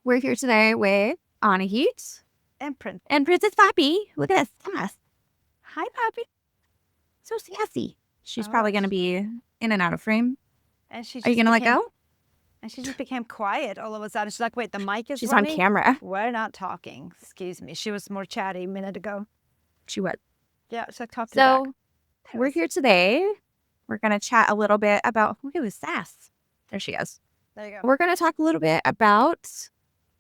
We're here today with Anahit And Prince. and Princess Poppy. Look at that sass. Hi, Poppy. So sassy. She's probably going to be in and out of frame. And she Are you just going to let go? And she just became quiet all of a sudden. She's like, wait, the mic is She's running? on camera. We're not talking. Excuse me. She was more chatty a minute ago. She was. Yeah, so talk to So back. we're here today. We're going to chat a little bit about, look at the sass. There she is. There you go. We're going to talk a little bit about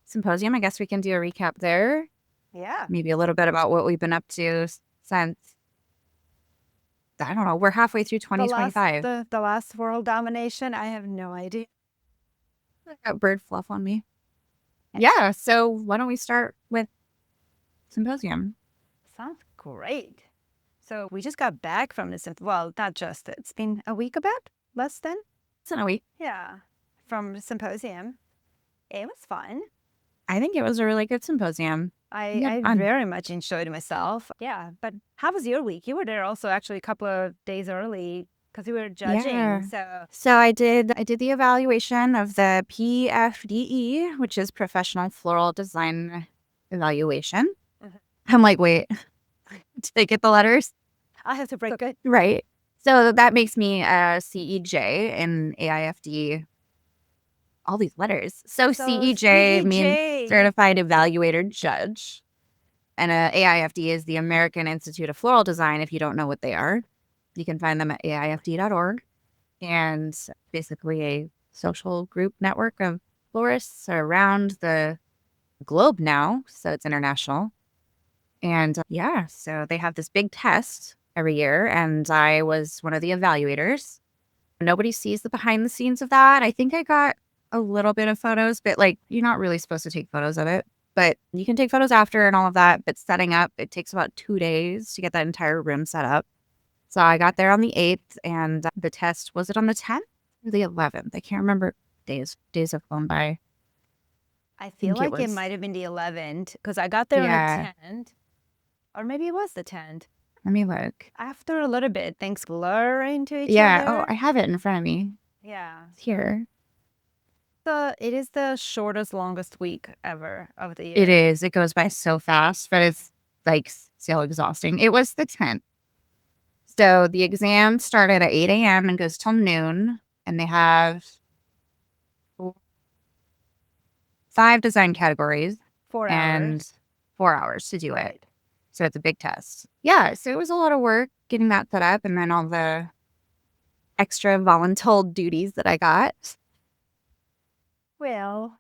Symposium. I guess we can do a recap there. Yeah. Maybe a little bit about what we've been up to since, I don't know, we're halfway through 2025. The last world domination, I have no idea. I got bird fluff on me. Yeah, so why don't we start with Symposium? Sounds great. So we just got back from this. Well, not just. It's been a week about, less than. It's in a week. Yeah. From Symposium. It was fun. I think it was a really good symposium. I very much enjoyed myself. Yeah, but how was your week? You were there also actually a couple of days early because you were judging. Yeah. So I did the evaluation of the PFDE, which is Professional Floral Design Evaluation. I'm like, wait, did they get the letters? I have to break it. Right. So that makes me a CEJ in AIFD. All these letters. So CEJ means Certified Evaluator Judge. And AIFD is the American Institute of Floral Design, if you don't know what they are. You can find them at AIFD.org. And basically a social group network of florists around the globe now. So it's international. And yeah, so they have this big test every year. And I was one of the evaluators. Nobody sees the behind the scenes of that. I think I got a little bit of photos, but like you're not really supposed to take photos of it, but you can take photos after and all of that. But setting up, it takes about 2 days to get that entire room set up. So I got there on the 8th, and the test, was it on the 10th or the 11th? I can't remember. Days have flown by. I feel like it might have been the 11th because I got there on the 10th, or maybe it was the 10th. Let me look. After a little bit, things blur into each other. Yeah. Oh, I have it in front of me. Yeah. It's here. It is the shortest, longest week ever of the year. It is. It goes by so fast, but it's like so exhausting. It was the 10th. So the exam started at 8 a.m. and goes till noon. And they have 5 design categories. 4 hours. And 4 hours to do it. So it's a big test. Yeah. So it was a lot of work getting that set up, and then all the extra voluntold duties that I got. Well,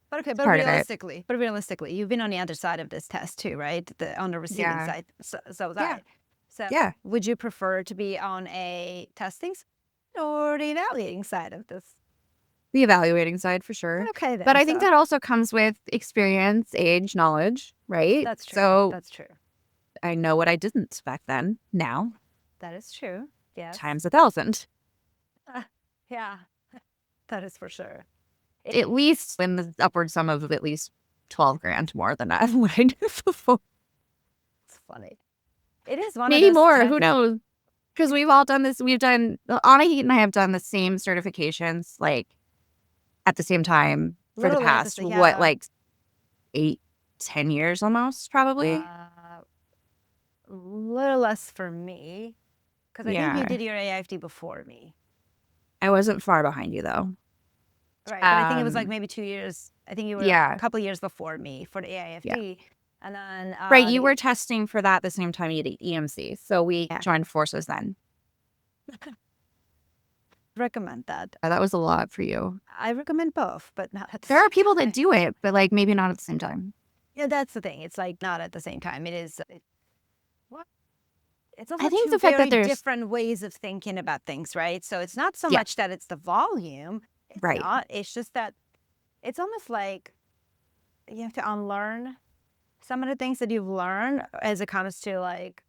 but realistically, you've been on the other side of this test too, right? On the receiving side. So yeah. Would you prefer to be on a testing side or the evaluating side of this? The evaluating side for sure. Okay, then. But I think that also comes with experience, age, knowledge, right? That's true. So that's true. I know what I didn't back then. Now. That is true. Yes. Times 1,000. Yeah. That is for sure. At least in the upward sum of at least 12 grand more than what I did before. It's funny. It is one maybe of those more. Who knows? Because we've all done this. Anahit and I have done the same certifications like at the same time for the past, 8-10 years almost, probably? A little less for me. Because I think you did your AIFD before me. I wasn't far behind you, though. Right, but I think it was like maybe 2 years. I think you were a couple of years before me for the AIFD. Yeah. And then... right, you were testing for that the same time you did EMC. So we joined forces then. Recommend that. That was a lot for you. I recommend both, but not at the There are people that do it, but like maybe not at the same time. Yeah, that's the thing. It's like not at the same time. It is... It's also the fact that there's different ways of thinking about things, right? So it's not so much that it's the volume. It's not. It's just that it's almost like you have to unlearn some of the things that you've learned as it comes to like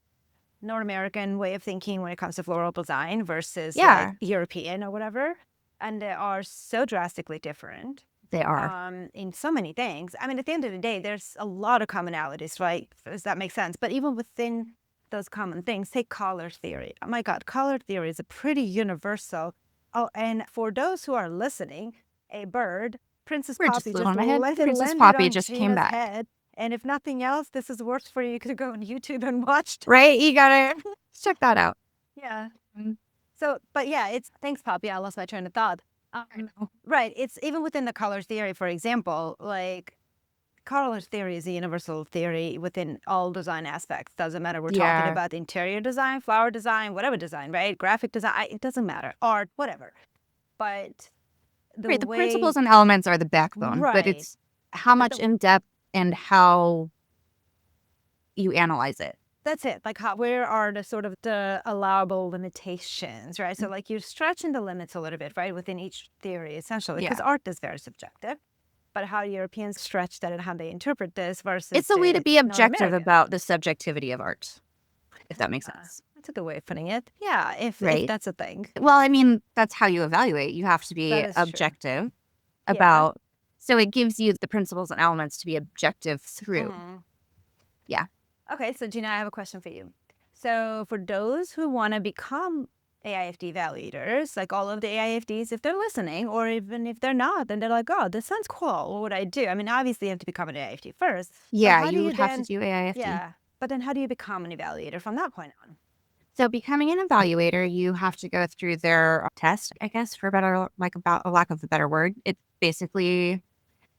North American way of thinking when it comes to floral design versus like European or whatever. And they are so drastically different. They are. In so many things. I mean, at the end of the day, there's a lot of commonalities, right? Does that make sense? But even within those common things, take color theory. Oh my God, color theory is a pretty universal. Oh, and for those who are listening, a bird Princess We're Poppy just just little in my head. landed Princess Poppy on just came Gina's back. head. And if nothing else, this is worse for you. You could go on YouTube and watch. Right? You gotta check that out. Yeah. So, but yeah, thanks, Poppy. I lost my train of thought. I know. Right. It's even within the color theory, for example, like color theory is a universal theory within all design aspects. Doesn't matter. We're talking about interior design, flower design, whatever design, right? Graphic design. It doesn't matter. Art, whatever. But the principles and elements are the backbone, but it's how much in depth and how you analyze it. That's it. Like, where are the sort of the allowable limitations, right? So, like, you're stretching the limits a little bit, right, within each theory, essentially, because art is very subjective. But how Europeans stretch that and how they interpret this versus it's a way to be objective about the subjectivity of art, if that makes sense. That's a good way of putting it. Yeah, if that's a thing. Well, I mean, that's how you evaluate. You have to be objective about. So it gives you the principles and elements to be objective through. Yeah. Okay, so Gina, I have a question for you. So for those who want to become AIFD evaluators, like all of the AIFDs, if they're listening, or even if they're not, then they're like, oh, this sounds cool. What would I do? I mean, obviously you have to become an AIFD first. Yeah, you would have to do AIFD. Yeah, but then how do you become an evaluator from that point on? So becoming an evaluator, you have to go through their test, I guess, for a lack of a better word. It's basically,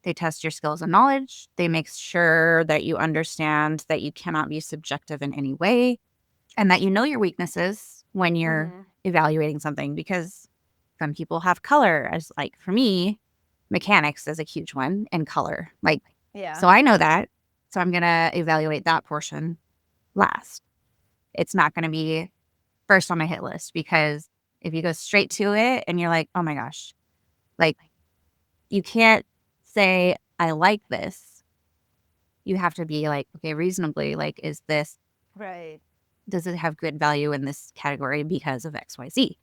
they test your skills and knowledge. They make sure that you understand that you cannot be subjective in any way and that you know your weaknesses when you're evaluating something, because some people have color as, like, for me, mechanics is a huge one, and color. So I know that. So I'm going to evaluate that portion last. It's not going to be first on my hit list, because if you go straight to it and you're like, oh my gosh, like, you can't say, I like this. You have to be like, okay, reasonably, like, is this, does it have good value in this category because of XYZ?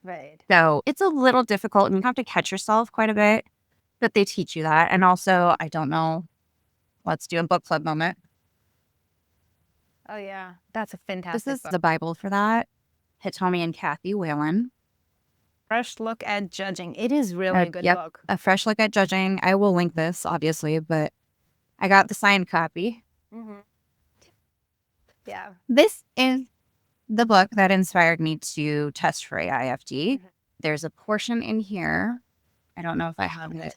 Right. So it's a little difficult and you have to catch yourself quite a bit, but they teach you that. And also, I don't know, let's do a book club moment. Oh, yeah. That's a fantastic This is book. the Bible for that. Hitomi and Kathy Whalen. Fresh Look at Judging. It is really a good book. A Fresh Look at Judging. I will link this, obviously, but I got the signed copy. Yeah. This is the book that inspired me to test for AIFD. There's a portion in here. I don't know if I have it.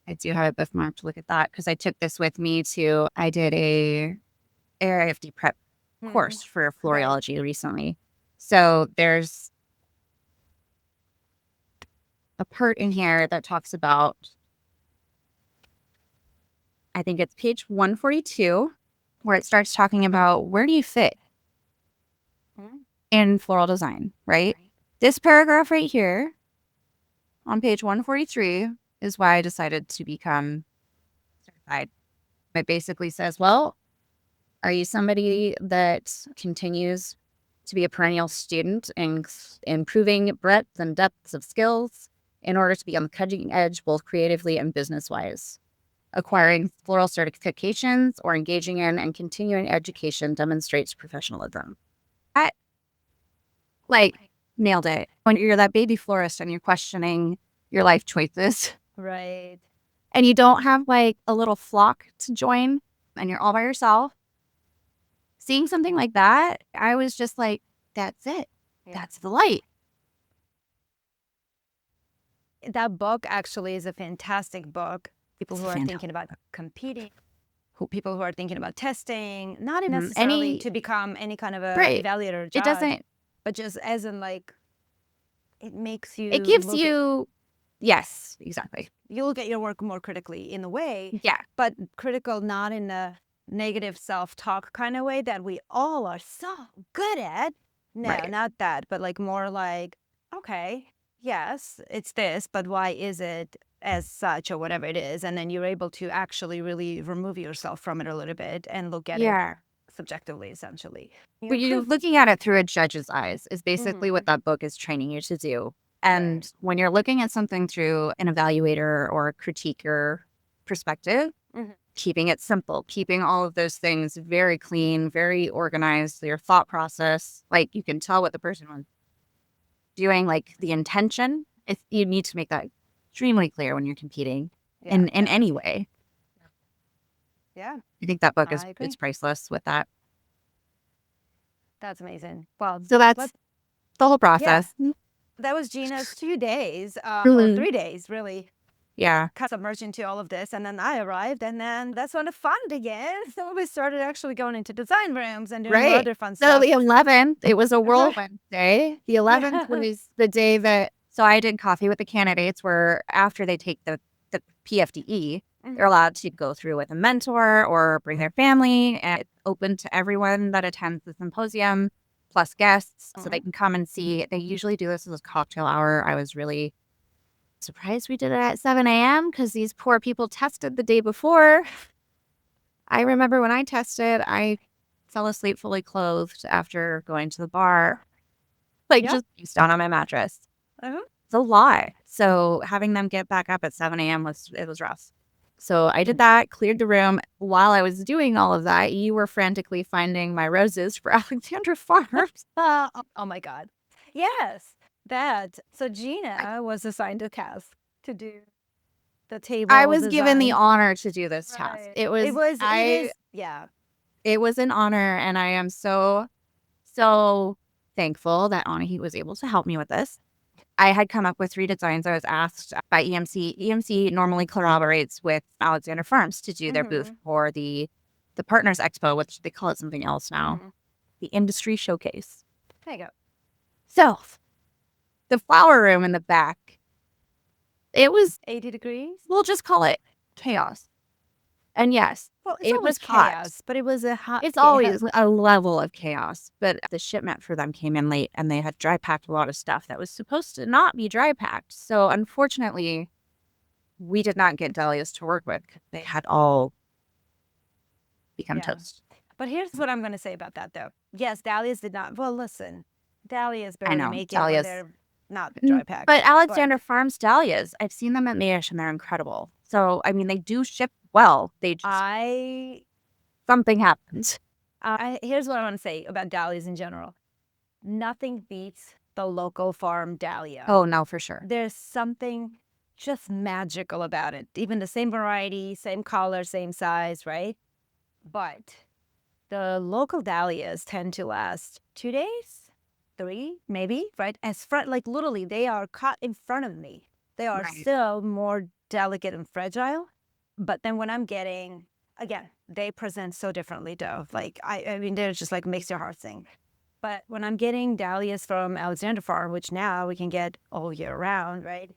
I do have it bookmarked. Look at that, because I took this with me to, I did a AIFD prep course for florology recently. So there's a part in here that talks about, I think it's page 142, where it starts talking about where do you fit in floral design, right? This paragraph right here on page 143 is why I decided to become certified. It basically says, well, are you somebody that continues to be a perennial student and improving breadth and depths of skills in order to be on the cutting edge, both creatively and business-wise? Acquiring floral certifications or engaging in and continuing education demonstrates professionalism. That, nailed it. When you're that baby florist and you're questioning your life choices. Right. And you don't have, a little flock to join and you're all by yourself. Seeing something like that, I was just like, that's it. Yeah. That's the light. That book actually is a fantastic book. People who are thinking about competing, people who are thinking about testing, not necessarily to become any kind of a evaluator or judge. It doesn't. But just as in, it makes you. It gives you. Yes, exactly. You look at your work more critically in a way. Yeah. But critical not in a negative self-talk kind of way that we all are so good at. No, not that. But more okay, yes, it's this, but why is it as such or whatever it is? And then you're able to actually really remove yourself from it a little bit and look at it subjectively, essentially. But you're looking at it through a judge's eyes is basically what that book is training you to do. And when you're looking at something through an evaluator or a critiquer perspective, keeping it simple, keeping all of those things very clean, very organized, your thought process, you can tell what the person was doing, the intention. You need to make that extremely clear when you're competing in any way. Yeah. I think that book is priceless with that. That's amazing. Well, so that's the whole process. Yeah. That was Gina's 2 days, or 3 days, really. Yeah. Kind of submerged into all of this. And then I arrived, and then that's when the fun began. So we started actually going into design rooms and doing more other fun stuff. So the 11th, it was a whirlwind day. The 11th was the day that, so I did coffee with the candidates where after they take the PFDE, they're allowed to go through with a mentor or bring their family. And it's open to everyone that attends the symposium, plus guests, so they can come and see. They usually do this as a cocktail hour. I was really surprised we did it at 7 a.m. because these poor people tested the day before. I remember when I tested, I fell asleep fully clothed after going to the bar, just face down on my mattress. It's a lot. So having them get back up at 7 a.m. was rough. So I did that, cleared the room. While I was doing all of that, you were frantically finding my roses for Alexander Farms. Oh my God. Yes. That. So Gina was assigned a task to do the table. I was given the honor to do this task. It was an honor, and I am so thankful that Anahit was able to help me with this. I had come up with 3 designs. I was asked by EMC. EMC normally collaborates with Alexander Farms to do their booth for the Partners Expo, which they call it something else now, the Industry Showcase. There you go. So the flower room in the back, it was 80 degrees. We'll just call it chaos. And yes, it was chaos, but it was a hot. It's always a level of chaos. But the shipment for them came in late, and they had dry packed a lot of stuff that was supposed to not be dry packed. So unfortunately, we did not get dahlias to work with. They had all become toast. But here's what I'm going to say about that, though. Yes, dahlias did not. Well, listen, dahlias barely make it when they're not dry packed. But Alexander Farms dahlias, I've seen them at Mayish, and they're incredible. So, I mean, they do ship well. They just... something happens. Here's what I want to say about dahlias in general. Nothing beats the local farm dahlia. Oh, no, for sure. There's something just magical about it. Even the same variety, same color, same size, right? But the local dahlias tend to last 2 days, 3, maybe, right? Like literally, they are cut in front of me. They are still more delicate and fragile. But then when I'm getting, again, they present so differently, though. Like, I mean, they're just like makes your heart sing. But when I'm getting dahlias from Alexander Farm, which now we can get all year round, right?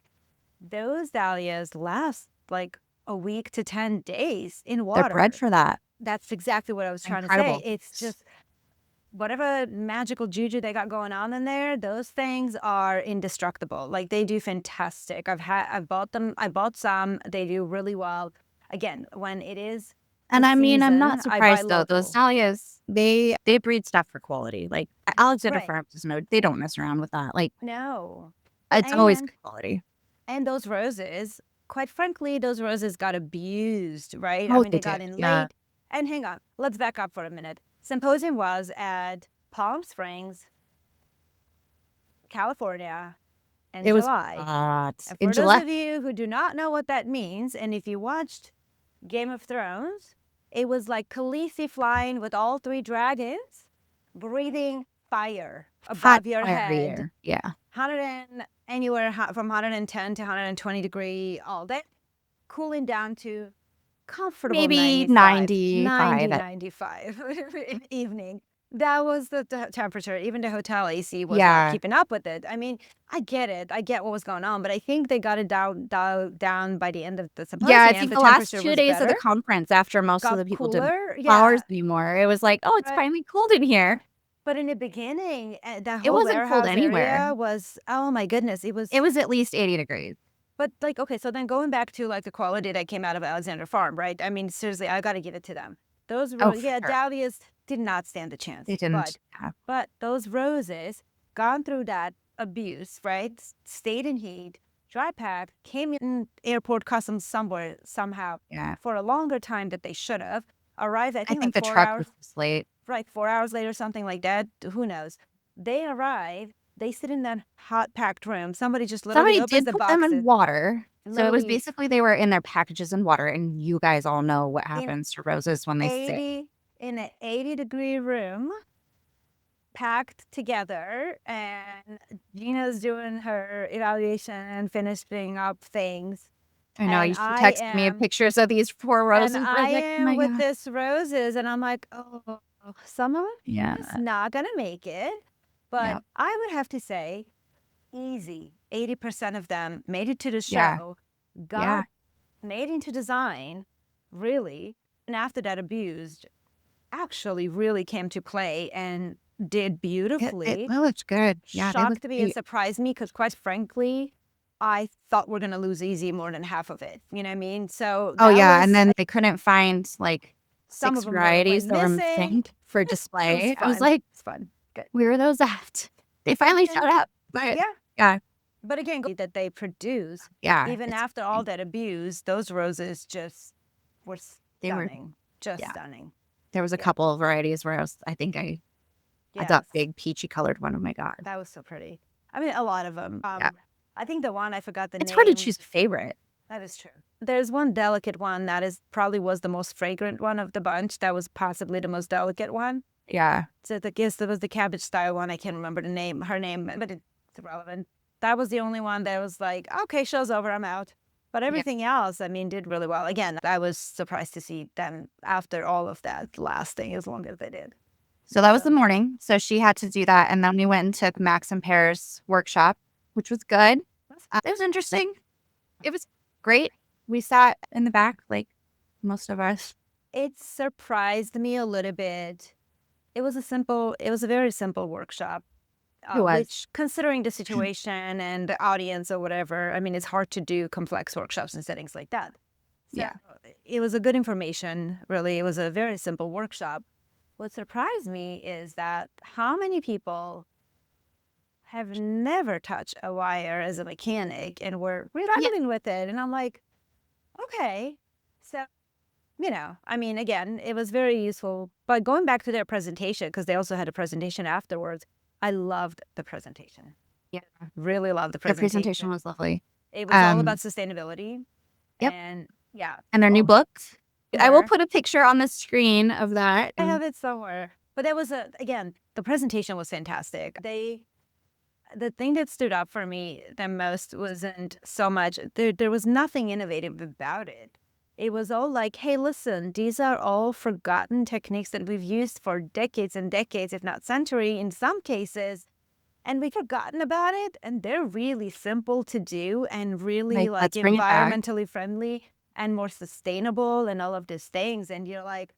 Those dahlias last like a week to 10 days in water. They're bred for that. That's exactly what I was trying to say. It's just whatever magical juju they got going on in there, those things are indestructible. Like, they do fantastic. I've bought them. I bought some. They do really well. Again, when it is And I mean, I'm not surprised though. Those dahlias, they breed stuff for quality. Like Alexander Farms, they don't mess around with that. Like, no, it's always good quality. And those roses, quite frankly, those roses got abused, right? Oh, I mean, they got in late. And hang on, let's back up for a minute. Symposium was at Palm Springs, California, in July. For those of you who do not know what that means, and if you watched Game of Thrones, it was like Khaleesi flying with all 3 dragons, breathing fire above your head. Yeah. Anywhere from 110 to 120 degree all day, cooling down to comfortable maybe 95 in the evening. That was the temperature. Even the hotel AC was not keeping up with it. I mean, I get it. I get what was going on, but I think they got it down by the end of the symposium. Yeah, I think the last 2 days of the conference, after most of the people didn't flowers anymore, it was like, oh, it's finally cold in here. But in the beginning, the whole it wasn't cold anywhere. Was, oh my goodness, it was at least 80 degrees. But like, okay, so then going back to like the quality that came out of Alexander Farm, right? I mean, seriously, I got to give it to them. Those dahlias did not stand a chance. They didn't. But those roses gone through that abuse, right? Stayed in heat, dry packed, came in airport customs somehow for a longer time that they should have. Arrived, I think the truck was late. Right, 4 hours later, something like that. Who knows? They arrived they sit in that hot packed room. Somebody just literally opens the put boxes. them in water. So it was Literally basically they were in their packages in water, and you guys all know what happens to roses when they sit. in an 80-degree room, packed together, and Gina's doing her evaluation and finishing up things. I know, you texted me pictures of these poor roses. And I am with this roses, and I'm like, oh, some of them is not going to make it. But I would have to say, easy, 80% of them made it to the show, made into design, really, and after that abused, actually really came to play and did beautifully. It looked good. Shocked me and surprised me because, quite frankly, I thought we're going to lose easy more than half of it. You know what I mean? So and then they couldn't find like some 6 varieties that were missing for display. I was like, it's fun. Good. Where are those at? They finally showed up. But but again, that they produce. Even after all that abuse, those roses just were stunning. Stunning. There was a couple of varieties where I thought big peachy colored one. Oh my God. That was so pretty. I mean, a lot of them. I think the one, I forgot the name. It's hard to choose a favorite. That is true. There's one delicate one that probably was the most fragrant one of the bunch. That was possibly the most delicate one. Yeah. So I guess there was the cabbage style one. I can't remember her name, but it's irrelevant. That was the only one that was like, okay, show's over, I'm out. But everything else, I mean, did really well. Again, I was surprised to see them after all of that lasting as long as they did. So that was the morning. So she had to do that. And then we went and took Max and Per's workshop, which was good. It was interesting. It was great. We sat in the back, like most of us. It surprised me a little bit. It was a very simple workshop. Which, considering the situation and the audience or whatever, I mean, it's hard to do complex workshops in settings like that. So it was a good information, really. It was a very simple workshop. What surprised me is that how many people have never touched a wire as a mechanic and were struggling with it. And I'm like, okay. So, I mean, again, it was very useful. But going back to their presentation, because they also had a presentation afterwards, I loved the presentation. Yeah. Really loved the presentation. The presentation was lovely. It was all about sustainability. Yep. And and their new books. I will put a picture on the screen of that. I have it somewhere. But that was, again, the presentation was fantastic. The thing that stood up for me the most wasn't so much, there was nothing innovative about it. It was all like, hey, listen, these are all forgotten techniques that we've used for decades and decades, if not century in some cases, and we've forgotten about it. And they're really simple to do and really like environmentally friendly and more sustainable and all of these things. And you're like,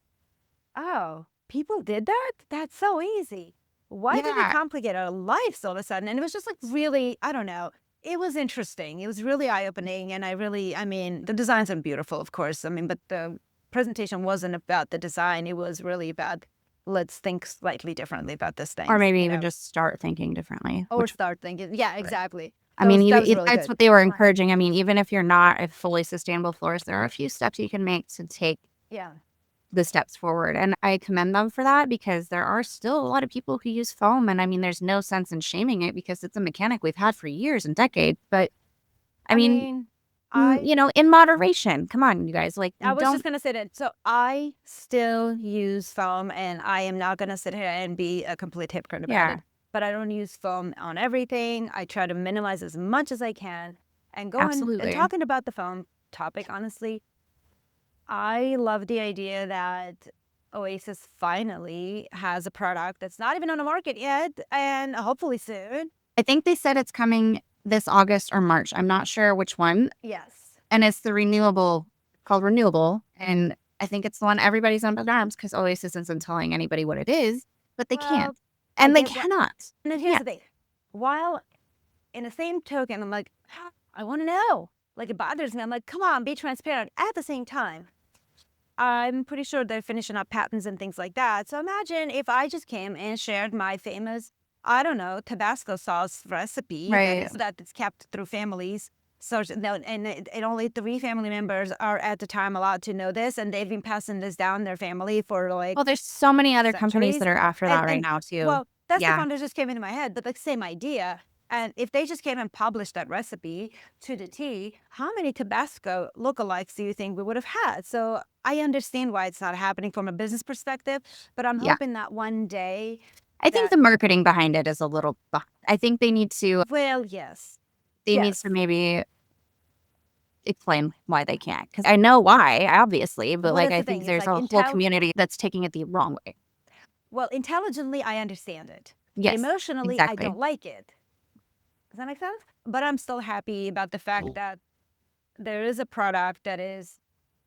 oh, people did that? That's so easy. Why did it complicate our lives all of a sudden? And it was just like really, I don't know. It was interesting. It was really eye-opening. And I mean, the designs are beautiful, of course. I mean, but the presentation wasn't about the design. It was really about, let's think slightly differently about this thing. Or maybe even just start thinking differently. Or start thinking. Yeah, exactly. I mean, that's what they were encouraging. I mean, even if you're not a fully sustainable florist, there are a few steps you can make to take the steps forward. And I commend them for that because there are still a lot of people who use foam. And I mean, there's no sense in shaming it because it's a mechanic we've had for years and decades. But I mean, in moderation. Come on, you guys. Like, I was just going to say that. So I still use foam and I am not going to sit here and be a complete hypocrite about it. But I don't use foam on everything. I try to minimize as much as I can. And and talking about the foam topic, honestly, I love the idea that Oasis finally has a product that's not even on the market yet, and hopefully soon. I think they said it's coming this August or March. I'm not sure which one. Yes. And it's the called Renewable. And I think it's the one everybody's on their arms because Oasis isn't telling anybody what it is, but they can't. And they cannot. And then here's the thing. While in the same token, I'm like, I want to know. Like, it bothers me. I'm like, come on, be transparent. At the same time, I'm pretty sure they're finishing up patents and things like that. So imagine if I just came and shared my famous, I don't know, Tabasco sauce recipe that is kept through families. So and only 3 family members are at the time allowed to know this, and they've been passing this down their family for like. Well, there's so many other companies that are after that right now too. Well, That's the fun that just came into my head, but like same idea. And if they just came and published that recipe to the T, how many Tabasco lookalikes do you think we would have had? So I understand why it's not happening from a business perspective, but I'm hoping that one day. I think the marketing behind it is a little, I think they need to. Well, yes. They need to maybe explain why they can't. Because I know why, obviously, but like I think there's a whole community that's taking it the wrong way. Well, intelligently, I understand it. Yes, emotionally, exactly. I don't like it. Does that make sense? But I'm still happy about the fact that there is a product that is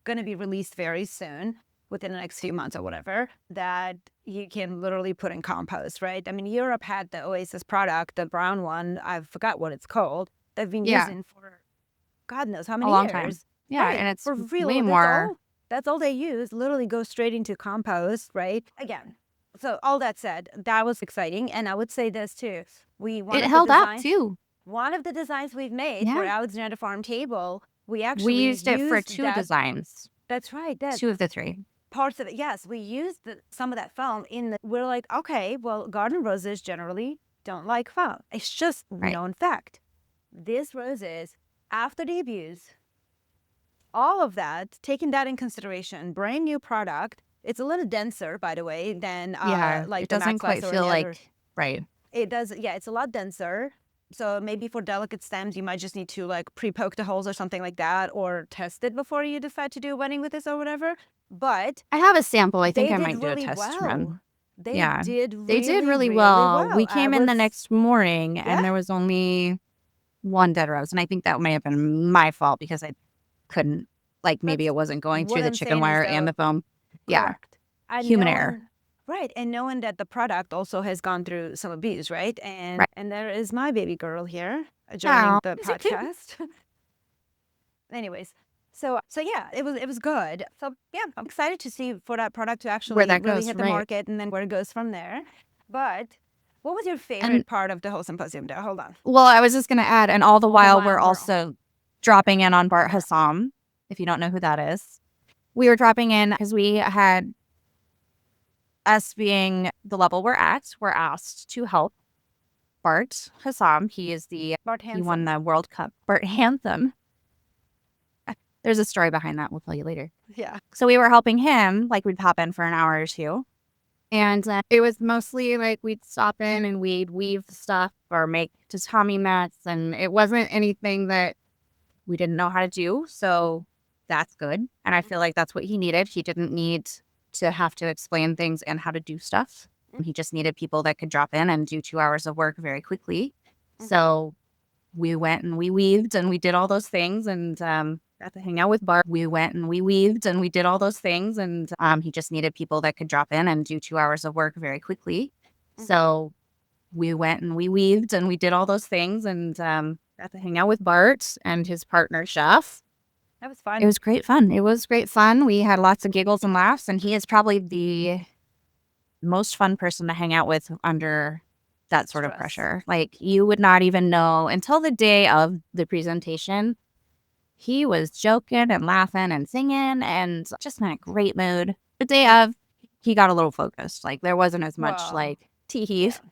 going to be released very soon, within the next few months or whatever, that you can literally put in compost, right? I mean, Europe had the Oasis product, the brown one. I forgot what it's called. They've been using for God knows how many years. Time. Yeah, right. And it's for real, way more. That's all they use. Literally go straight into compost, right? Again. So all that said, that was exciting. And I would say this too. It held up too. One of the designs we've made for Alexander Farm Table, we used it for two designs. That's right. Two of the three. Parts of it, yes. We used some of that foam we're like, okay, well, garden roses generally don't like foam. It's just known fact. These roses, after the abuse, all of that, taking that in consideration, brand new product. It's a little denser, by the way, than like it doesn't quite feel like It does, it's a lot denser. So maybe for delicate stems, you might just need to like pre-poke the holes or something like that, or test it before you decide to do a wedding with this or whatever. But I have a sample. I think I might do a test run. They did really well. We came in the next morning and there was only one dead rose. And I think that may have been my fault because I couldn't, like maybe it wasn't going through the chicken wire and the foam. Correct. Human error. Right. And knowing that the product also has gone through some abuse, right? And there is my baby girl here joining the podcast. Anyways, so yeah, it was good. So yeah, I'm excited to see for that product to actually really hit the market and then where it goes from there. But what was your favorite part of the whole symposium there? Hold on. Well, I was just going to add, and all the while we're also dropping in on Bart Hassam, if you don't know who that is. We were dropping in because we had, us being the level we're at, we're asked to help Bart Hassam. He is he won the World Cup. Bart Hassam. There's a story behind that. We'll tell you later. Yeah. So we were helping him, like we'd pop in for an hour or two. And it was mostly like we'd stop in and we'd weave stuff or make tatami mats. And it wasn't anything that we didn't know how to do. So that's good. And I feel like that's what he needed. He didn't need to have to explain things and how to do stuff. He just needed people that could drop in and do 2 hours of work very quickly. So we went and we weaved and we did all those things and got to hang out with Bart. We went and we weaved and we did all those things and he just needed people that could drop in and do 2 hours of work very quickly. So we went and we weaved and we did all those things and got to hang out with Bart and his partner, Chef. That was fun. It was great fun. It was great fun. We had lots of giggles and laughs, and he is probably the most fun person to hang out with under that sort of pressure. Like, you would not even know until the day of the presentation. He was joking and laughing and singing and just in a great mood. The day of, he got a little focused. Like, there wasn't as much, like, tee-hees. Yeah.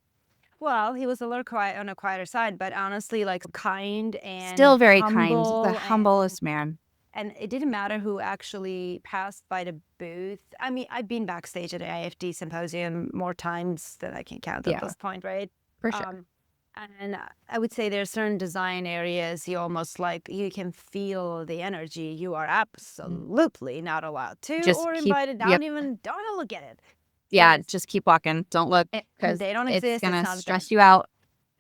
Well, he was a little quiet on a quieter side, but honestly, like, kind and still very kind. The humblest man. And it didn't matter who actually passed by the booth. I mean, I've been backstage at the AIFD Symposium more times than I can count at this point, right? For sure. And I would say there's certain design areas you almost like, you can feel the energy. You are absolutely not allowed to or invited. Don't look at it. Yeah, just keep walking. Don't look because they don't exist. It's going to stress you out.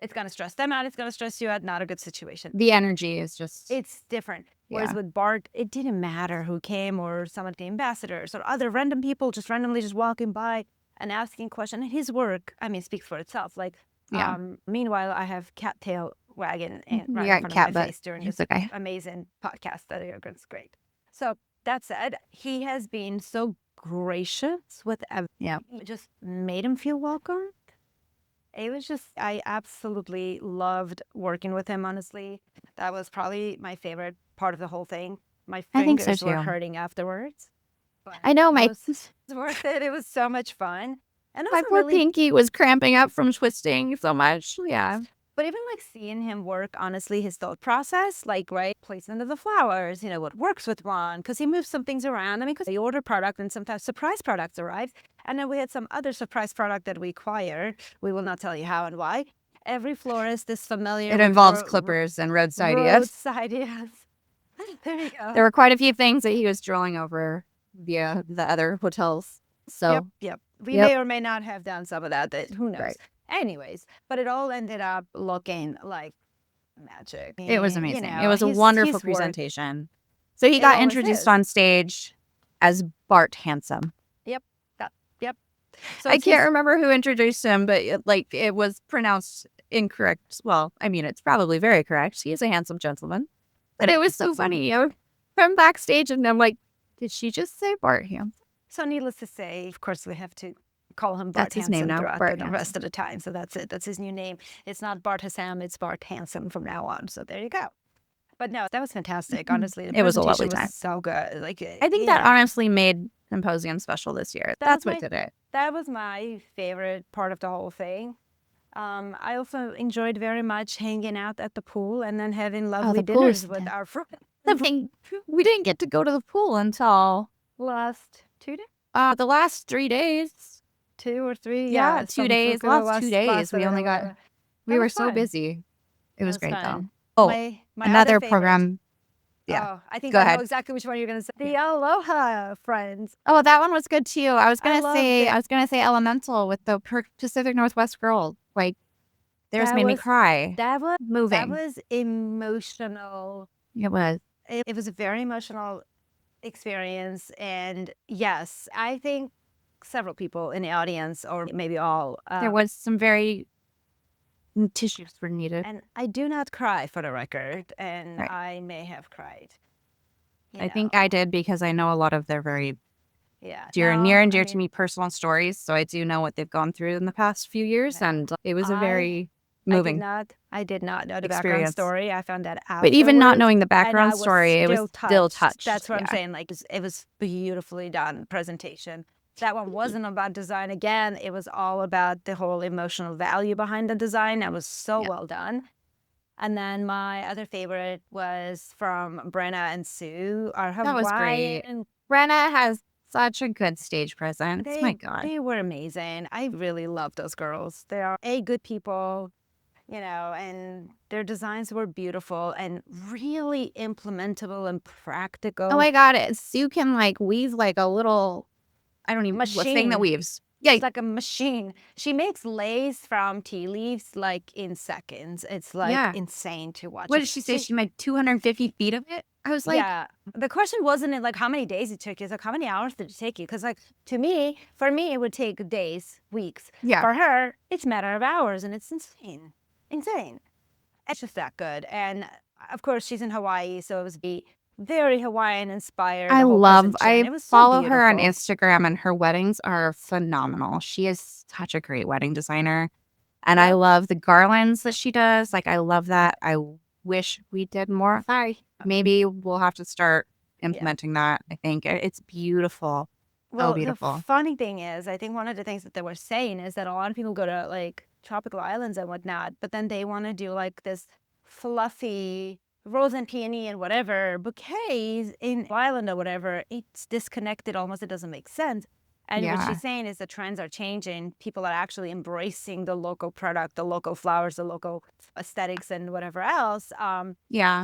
It's going to stress them out. It's going to stress you out. Not a good situation. The energy is just... It's different. Whereas with Bart, it didn't matter who came or some of the ambassadors or other random people just randomly just walking by and asking questions. And his work, I mean, speaks for itself. Like, meanwhile, I have cattail wagging right in front of my face during this amazing podcast that it's great. So that said, he has been so gracious with everything. Just made him feel welcome. It was just, I absolutely loved working with him, honestly. That was probably my favorite part of the whole thing. My fingers were hurting afterwards. I know, it was worth it. It was so much fun. And my poor Pinky was cramping up from twisting so much. Yeah. But even like seeing him work, honestly, his thought process, like, right, placement of the flowers, you know, what works with one, because he moves some things around. I mean, because they order product and sometimes surprise products arrive. And then we had some other surprise product that we acquired. We will not tell you how and why. Every florist is familiar It with involves clippers and roadside Roadside, yes. There you go. There were quite a few things that he was drawing over via the other hotels. So, yep. We may or may not have done some of that. Who knows? Right. Anyways, but it all ended up looking like magic. It was amazing. You know, it was a wonderful presentation. So he got introduced on stage as Bart Hassam. Yep. So I can't remember who introduced him, but it was pronounced incorrect. Well, I mean, it's probably very correct. He is a handsome gentleman. But it was so funny. From backstage, and I'm like, did she just say Bart Hassam? So needless to say, of course, we have to call him Bart Hassam throughout the rest of the time. So that's it. That's his new name. It's not Bart Hassam, it's Bart Hassam from now on. So there you go. But no, that was fantastic. Honestly, it was a lovely time. So good. Like, I think that honestly made Symposium special this year. That's what did it. That was my favorite part of the whole thing. I also enjoyed very much hanging out at the pool and then having lovely dinners with our friends. We didn't get to go to the pool until last 2 days. The last 3 days. 2 or 3. Yeah, 2 days. Last 2 days. We only got. We were so busy. It was great though. Oh, another program. Yeah. Oh, I think I know exactly which one you're gonna say. The Aloha Friends. Oh, that one was good too. I was gonna say Elemental with the Pacific Northwest girl. Like, theirs made me cry. That was moving. That was emotional. It was. It was a very emotional experience, and yes, I think several people in the audience, or maybe all, there was some very tissues were needed. And I do not cry, for the record, and I may have cried. I think I did because I know a lot of their very near and dear to me personal stories. So I do know what they've gone through in the past few years, and it was a very moving. I did not know the background story. I found that out. But even not knowing the background story, it was still touched. That's what I'm saying. Like, it was beautifully done presentation. That one wasn't about design again. It was all about the whole emotional value behind the design. That was so well done. And then my other favorite was from Brenna and Sue. That was great. Brenna has such a good stage presence. My God. They were amazing. I really love those girls. They are good people, you know, and their designs were beautiful and really implementable and practical. Oh my God. Sue can weave like a little... I don't even know what thing that weaves. Yeah, it's like a machine. She makes lace from tea leaves in seconds. It's insane to watch. What did she say? She made 250 feet of it? I was like, yeah. The question wasn't like how many days it took you. It's like, how many hours did it take you? Because for me, it would take days, weeks. Yeah. For her, it's a matter of hours, and it's insane. It's just that good. And of course, she's in Hawaii, so it was very Hawaiian inspired. I follow her on Instagram, and her weddings are phenomenal. She is such a great wedding designer. And I love the garlands that she does. Like, I love that. I wish we did more. Maybe we'll have to start implementing that. I think it's beautiful. Well, beautiful. The funny thing is, I think one of the things that they were saying is that a lot of people go to tropical islands and whatnot, but then they want to do this fluffy rose and peony and whatever bouquets in island or whatever. It's disconnected almost. It doesn't make sense. And what she's saying is the trends are changing. People are actually embracing the local product, the local flowers, the local aesthetics, and whatever else. So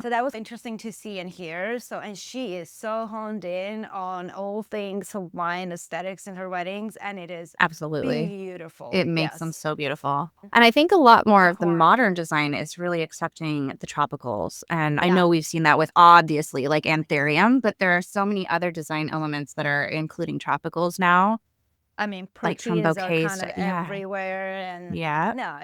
that was interesting to see and hear. And she is so honed in on all things Hawaiian aesthetics in her weddings, and it is absolutely beautiful. It makes them so beautiful. And I think a lot more of the modern design is really accepting the tropicals. And I know we've seen that with obviously anthurium, but there are so many other design elements that are including tropicals now. I mean, proteins are kind of everywhere, and no,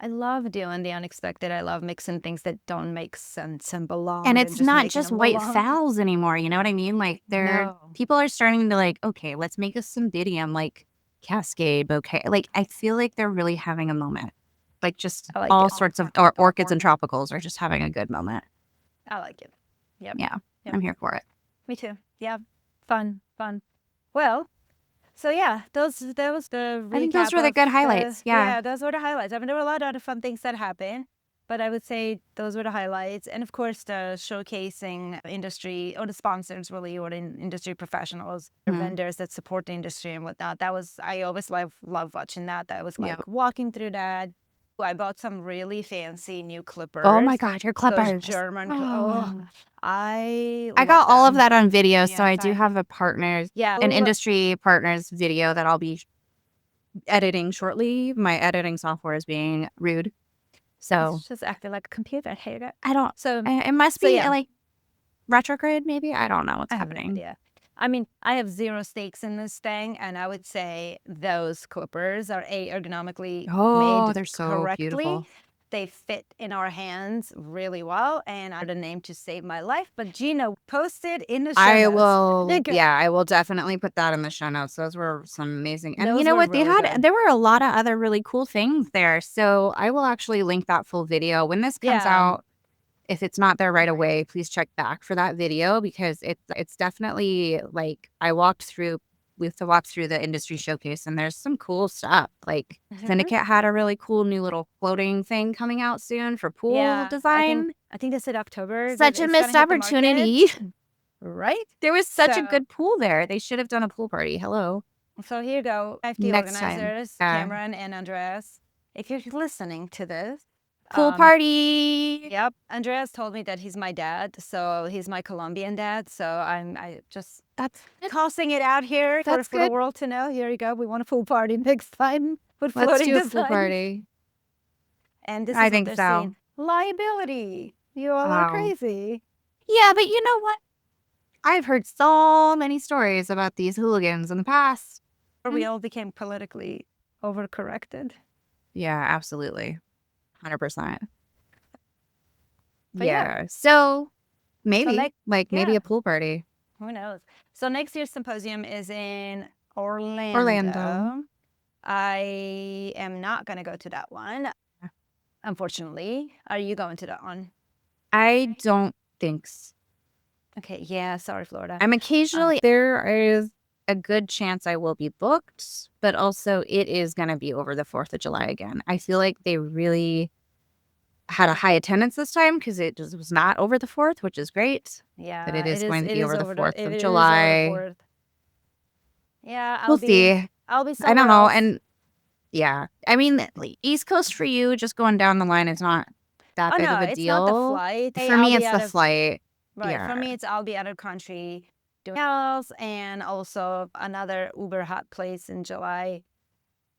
I love doing the unexpected. I love mixing things that don't make sense and belong. And it's not just white phals anymore. You know what I mean? People are starting to okay, let's make a cymbidium cascade bouquet. I feel like they're really having a moment. All sorts of orchids and tropicals are just having a good moment. I like it. Yep. Yeah, I'm here for it. Me too. Yeah, fun. Well, So yeah, that was the recap. I think those were the good highlights. Yeah, those were the highlights. I mean, there were a lot of other fun things that happened, but I would say those were the highlights. And of course, the showcasing industry or the sponsors really, or the industry professionals or vendors that support the industry and whatnot. That was, I always love watching that. That was like walking through that. I bought some really fancy new clippers. Oh my God, your clippers. Those German. I got all of them. that on video, so I Yes, do have an industry partners video that I'll be editing shortly. My editing software is being rude, so It's just acting like a computer. I hate it. I don't. So It must be like retrograde, maybe. I don't know what's happening. No idea. I mean, I have zero stakes in this thing, and I would say those clippers are ergonomically made they're so correctly. beautiful. They fit in our hands really well, and I had a name to save my life. But Gina posted in the show I notes. will. Yeah, I will definitely put that in the show notes. Those were some amazing. And Those you know were what? They really had. good. There were a lot of other really cool things there. So I will actually link that full video when this comes out. If it's not there right away, please check back for that video, because it's definitely like we have to walk through the industry showcase, and there's some cool stuff. Like Syndicate had a really cool new little floating thing coming out soon for pool design. I think they said October. Such a missed opportunity. Right? There was such a good pool there. They should have done a pool party. Hello. So here you go. AIFD Next organizers, time. Cameron and Andreas. If you're listening to this, pool party. Yep. Andreas told me that he's my dad, so he's my Colombian dad. So that's tossing it out here for the world to know. Here you go. We want a pool party next time. Let's do a pool party. And this is what they're saying. Liability. You all are crazy. Yeah, but you know what? I've heard so many stories about these hooligans in the past. We all became politically overcorrected. Yeah, absolutely. 100%. Yeah. So maybe maybe a pool party. Who knows? So next year's symposium is in Orlando. I am not going to go to that one, unfortunately. Are you going to that one? I don't think so. Okay. Yeah. Sorry, Florida. I'm occasionally there is a good chance I will be booked, but also it is going to be over the 4th of July again. I feel like they really had a high attendance this time because it just was not over the 4th, which is great. Yeah. But it is going to be over the 4th of July. Yeah. We'll see. I'll be I don't know. And yeah, I mean, East Coast for you, just going down the line is not that big of a deal. It's not the flight. For me, it's the flight. Right. Yeah. For me, it's I'll be out of country doing else, and also another uber hot place in July.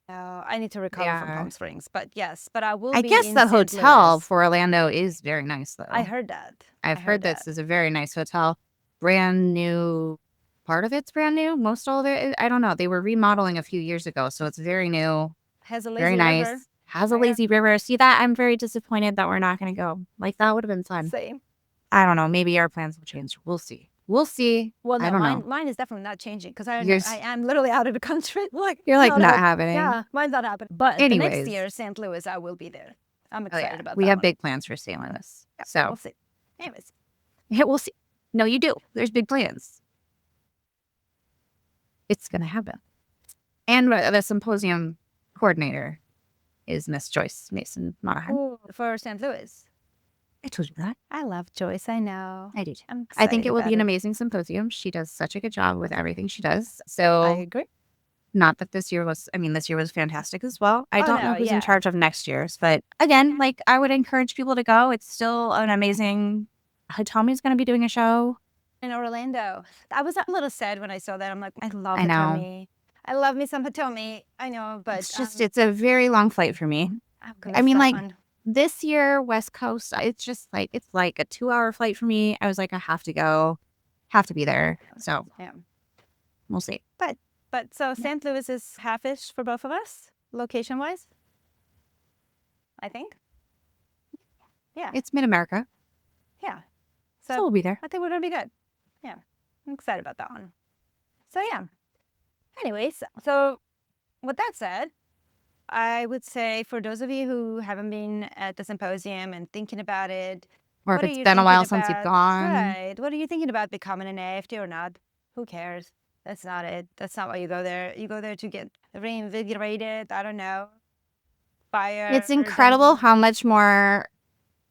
I need to recover from Palm Springs, but yes, but I will. I guess the hotel for Orlando is very nice, though. I heard that. I've heard this is a very nice hotel, brand new. Part of it's brand new. Most all of it, I don't know. They were remodeling a few years ago, so it's very new. Has a lazy very nice. River. Has a lazy river. See that? I'm very disappointed that we're not going to go. Like that would have been fun. Same. I don't know. Maybe our plans will change. We'll see. We'll see. Well, no, I don't know. Mine is definitely not changing because I am literally out of the country. You're like not happening. Yeah, mine's not happening. But the Anyways. next year, St. Louis, I will be there. I'm excited about that. We have big plans for St. Louis. Yeah, so we'll see. Anyways. Yeah, we'll see. No, you do. There's big plans. It's going to happen. And the symposium coordinator is Miss Joyce Mason Monahan. For St. Louis. I told you that. I love Joyce. I know. I do too. I think it will be an amazing symposium. She does such a good job with everything she does. So I agree. Not that this year was fantastic as well. I don't know who's in charge of next year's, but again, I would encourage people to go. It's still an amazing. Hitomi's going to be doing a show in Orlando. I was a little sad when I saw that. I'm like, I love Hitomi. I love me some Hitomi. I know, but it's a very long flight for me. I mean, this year, West Coast, it's just it's like a 2-hour flight for me. I was like, I have to go, have to be there. So we'll see. But so St. Louis is half-ish for both of us, location-wise, I think. Yeah. It's mid-America. Yeah. So we'll be there. I think we're going to be good. Yeah. I'm excited about that one. So yeah. Anyways, so with that said, I would say for those of you who haven't been at the symposium and thinking about it, or if it's been a while since you've gone, right? What are you thinking about becoming an AIFD or not? Who cares? That's not it. That's not why you go there. You go there to get reinvigorated. I don't know. Fire. It's incredible how much more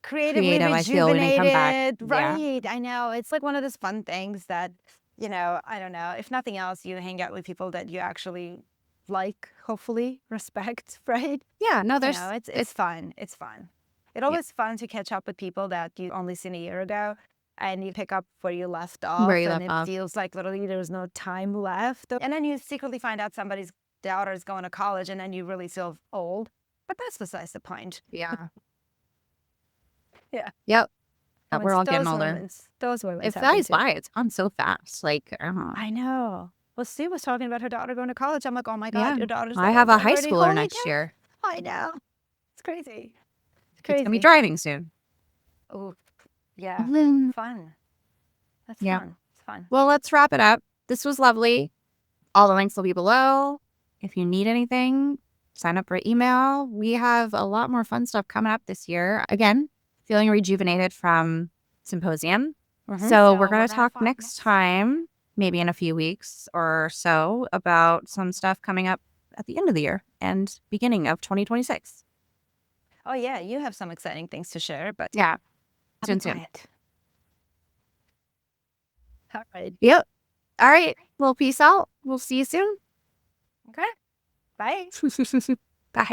creatively creative I feel when I come back. Right. I know. It's like one of those fun things that, I don't know. If nothing else, you hang out with people that you actually like, hopefully, respect, right? Yeah, no, it's fun. It's fun. It's always fun to catch up with people that you only seen a year ago, and you pick up where you left off, and it feels like literally there's no time left. And then you secretly find out somebody's daughter is going to college, and then you really feel old. But that's besides the point. Yeah. Yeah. Yep. We're all getting older. Those moments. It flies by. It's gone so fast. Like, I don't know. I know. Well, Sue was talking about her daughter going to college. I'm like, oh my God, your daughter's I have a high schooler next year. I know. It's crazy. It's crazy. He's gonna be driving soon. Oh, yeah. Fun. That's fun. It's fun. Well, let's wrap it up. This was lovely. All the links will be below. If you need anything, sign up for email. We have a lot more fun stuff coming up this year. Again, feeling rejuvenated from Symposium. So we're going to talk next time, maybe in a few weeks or so, about some stuff coming up at the end of the year and beginning of 2026. Oh, yeah. You have some exciting things to share, but yeah, soon. All right. Yep. All right. Well, peace out. We'll see you soon. Okay. Bye. Bye.